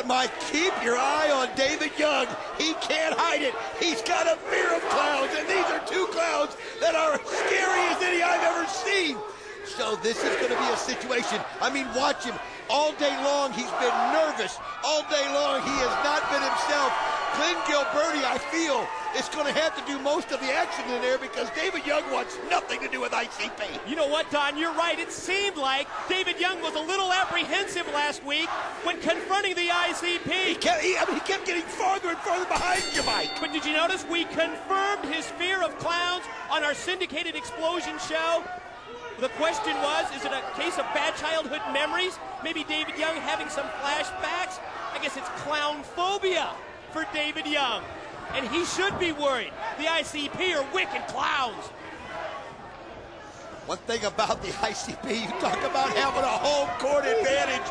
But, Mike, keep your eye on David Young. He can't hide it. He's got a fear of clowns, and these are two clowns that are scary as any I've ever seen. So this is going to be a situation. I mean, watch him. All day long, he's been nervous. All day long, he has not been himself. Glenn Gilberti, I feel, is going to have to do most of the action in there because David Young wants nothing to do with ICP. You know what, Don? You're right. It seemed like David Young was a little apprehensive last week when confronting the ICP. He kept getting farther and farther behind you, Mike. But did you notice we confirmed his fear of clowns on our syndicated Explosion show? The question was, is it a case of bad childhood memories? Maybe David Young having some flashbacks? I guess it's clown phobia for David Young. And he should be worried. The ICP are wicked clowns. One thing about the ICP, you talk about having a home court advantage.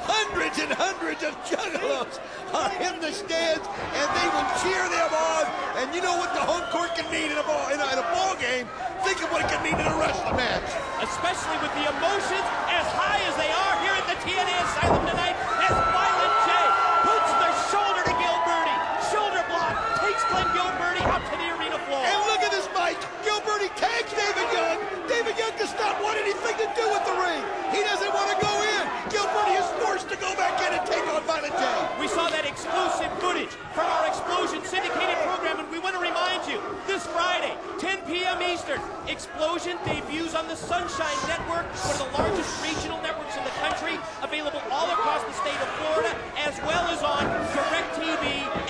Hundreds and hundreds of juggalos are in the stands, and they will cheer them on. And you know what the home court can mean in a ball game? Think of what it can mean in a wrestling match. Especially with the emotions as high as they are here at the TNA Asylum tonight, as Violent J puts the shoulder to Gilberti. Shoulder block takes Glenn Gilberti up to the arena floor. And look at this, Mike. Gilberti tags David Young. David Young does not want anything to do with the ring. He doesn't want to go in. Gilberti is forced to go back in and take on Violent J. We saw that exclusive footage from our Explosion syndicated program, and we want to remind you, this Friday, 10 p.m. Eastern, Explosion debuts on the Sunshine Network, one of the largest regional networks in the country, available all across the state of Florida, as well as on DirecTV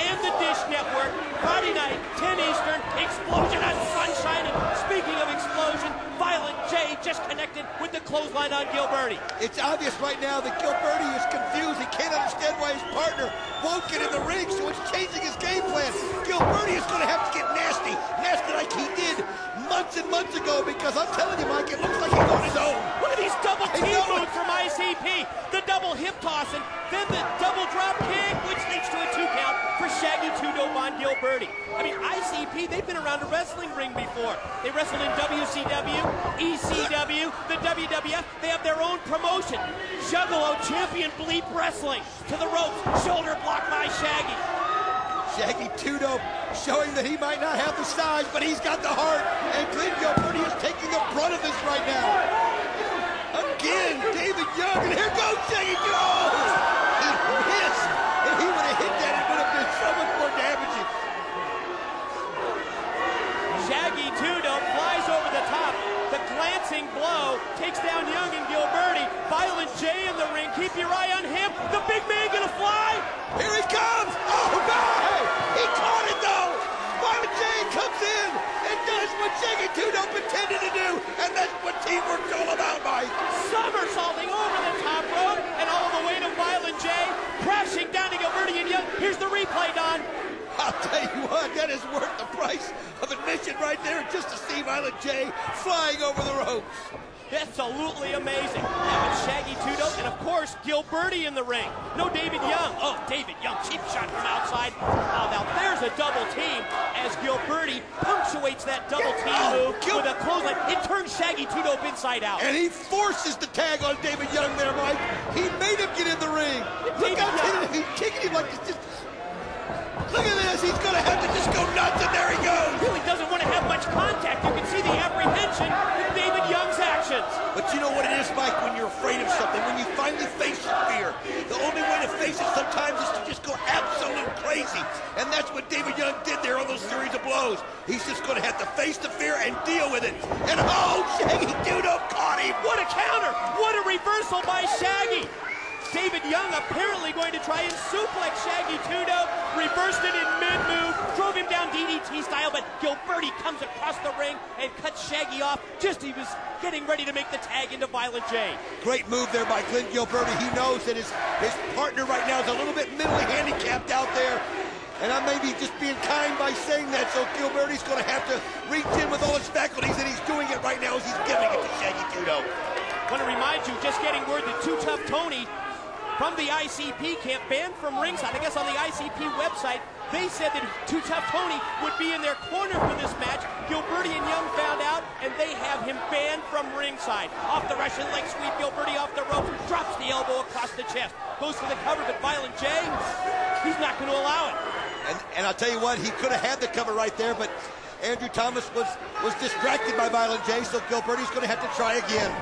and the Dish Network. Friday night, 10 Eastern, Explosion on Sunshine. And speaking of Explosion, Violent J just connected with the clothesline on Gilberti. It's obvious right now that Gilberti is confused. He can't understand why his partner won't get in the ring, so it's changing his game plan. Gilberti is going to have to get nasty like he did months and months ago, because I'm telling you, Mike, it looks like he's on his own. Look at these double team moves from ICP. The double hip toss and then the double drop kick, which leads to a 2 count for Shaggy 2-Dope on Gilberti. I mean, ICP, they've been around a wrestling ring before. They wrestled in WCW, ECW, the WWF. They have their own promotion. Juggalo Champion Bleep Wrestling. To the ropes, shoulder block by Shaggy. Shaggy 2-Dope showing that he might not have the size, but he's got the heart. And Glenn Gilberti is taking the brunt of this right now. Again, David Young, and here goes Shaggy 2-Dope. He missed. If he would have hit that, it would have been so much more damaging. Shaggy 2-Dope flies over the top. The glancing blow takes down Young and Gilberti. Violent J in the ring. Keep your eye on him. The big man gonna fly. Here he comes. Oh, my! He caught it, though. Violent J comes in and does what Shaggy 2-Dope intended to do, and that's what teamwork's all about, Mike. Somersaulting over the top rope and all the way to Violent J, crashing down to Gilberti and Young. Here's the replay, Don. I'll tell you what, that is worth the price of admission right there, just to see Violent J flying over the ropes. Absolutely amazing. Having Shaggy 2-Dope and, of course, Gilberti in the ring. No David Young. Oh, David Young, cheap shot from outside. Oh, now there's a double team as Gilberti punctuates that double team move with a clothesline. It turns Shaggy 2-Dope inside out. And he forces the tag on David Young there, Mike. He made him get in the ring. Look how he's kicking him like this. Look at this. He's going to have to just go nuts, and there he goes. Really doesn't want to have much contact. You can see the apprehension in David Young's actions. But you know what it is, Mike, when you're afraid of something, when you finally face your fear, the only way to face it sometimes is to just go absolute crazy. And that's what David Young did there on those series of blows. He's just going to have to face the fear and deal with it. And oh, Shaggy 2-Dope caught him. What a counter. What a reversal by Shaggy. David Young apparently going to try and suplex Shaggy 2-Dope, reversed it in mid-move, drove him down DDT style, but Gilberti comes across the ring and cuts Shaggy off just as he was getting ready to make the tag into Violent J. Great move there by Glenn Gilberti. He knows that his partner right now is a little bit mentally handicapped out there. And I may be just being kind by saying that, so Gilberti's going to have to reach in with all his faculties, and he's doing it right now as he's giving it to Shaggy 2-Dope. I want to remind you, just getting word that Too Tough Tony from the ICP camp, banned from ringside. I guess on the ICP website, they said that Too Tough Tony would be in their corner for this match. Gilberti and Young found out, and they have him banned from ringside. Off the Russian leg sweep, Gilberti off the rope, drops the elbow across the chest. goes for the cover, but Violent J, he's not going to allow it. And I'll tell you what, he could have had the cover right there, but Andrew Thomas was distracted by Violent J, so Gilberti's going to have to try again.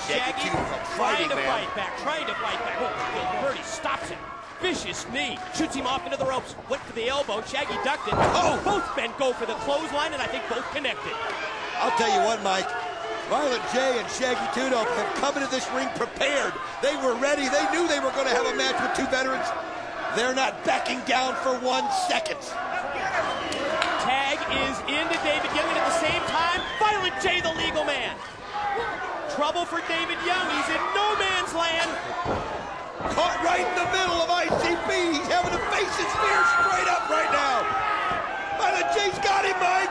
Shaggy trying to fight back. Oh, Gilberti stops him. Vicious knee, shoots him off into the ropes, went for the elbow, Shaggy ducked it. Oh! Both men go for the clothesline, and I think both connected. I'll tell you what, Mike, Violent J and Shaggy Tudo have come into this ring prepared. They were ready. They knew they were going to have a match with two veterans. They're not backing down for 1 second. Tag is into David Young, and at the same time, Violent J, the legal man. Trouble for David Young. He's in no man's land. Caught right in the middle of ICP. He's having to face his fear straight up right now. Violent J's got him, Mike.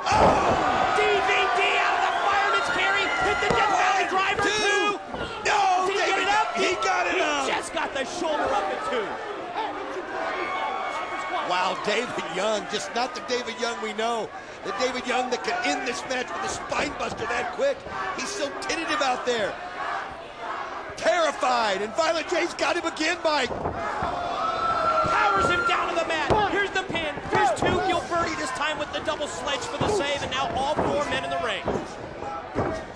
Oh! DVD out of the fireman's carry. Hit the Death Valley driver, two. No, Did he David, get it up? He got it up. He just got the shoulder up at two. Wow, David Young, just not the David Young we know. The David Young that can end this match with a spine buster that quick. He's so tentative out there. Terrified, and Violent J's got him again, Mike. Powers him down to the mat. Here's the pin. Here's two. Gilberti this time with the double sledge for the save, and now all four men in the ring.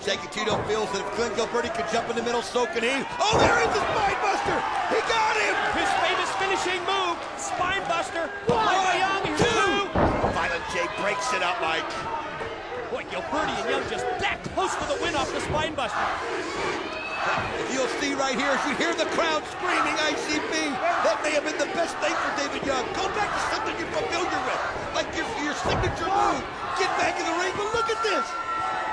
Shaggy Tudo feels that if Glenn Gilberti could jump in the middle, so can he. Oh, there is the spine buster. He got him. His famous finishing move, spine buster. Young, here's two. Violent J breaks it up, Mike. Boy, Gilberti and Young just that close to the win off the spine buster. If you'll see right here, as you hear the crowd screaming ICP, that may have been the best thing for David Young. Go back to something you're familiar with, like your signature move. Get back in the ring, but look at this.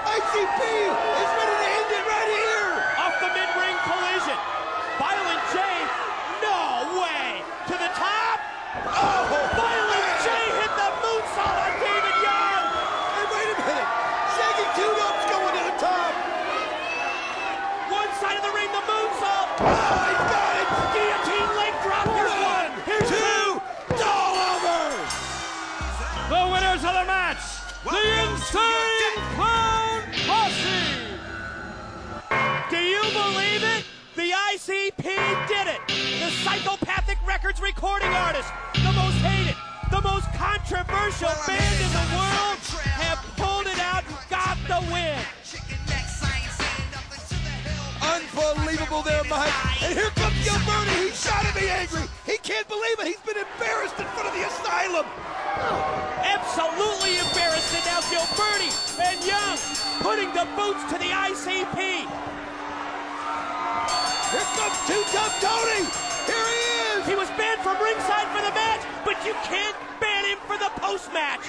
ICP is ready to end it right here. Off the mid-ring collision. Violent J, no way. To the top. Oh, Violent J hit the moonsault on David Young. Hey, wait a minute. Shaggy Tudo's going to the top. One side of the ring, the moonsault. Oh, he's got it. Guillotine leg drop. Here's one. Here's two. It's all over. The winners of the match, the Insane Clown Posse. Do you believe it? The ICP did it. The Psychopathic Records recording artist, the most hated, the most controversial band in the world, have pulled it out and got the win. Unbelievable there, Mike. And here comes Gilberti. He's got to be angry. He can't believe it. He's been embarrassed in front of the asylum. Absolutely embarrassed, and now Gilberti and Young putting the boots to the ICP. Here comes Too Tough Tony. Here he is. He was banned from ringside for the match, but you can't ban him for the post-match.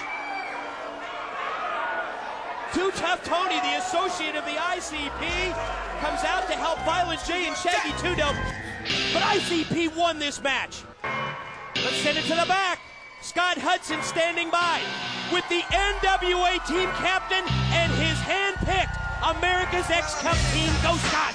Too Tough Tony, the associate of the ICP, comes out to help Violent J and Shaggy Tudo, but ICP won this match. Let's send it to the back. Scott Hudson standing by with the NWA team captain and his hand-picked America's X Cup team, Go Scott.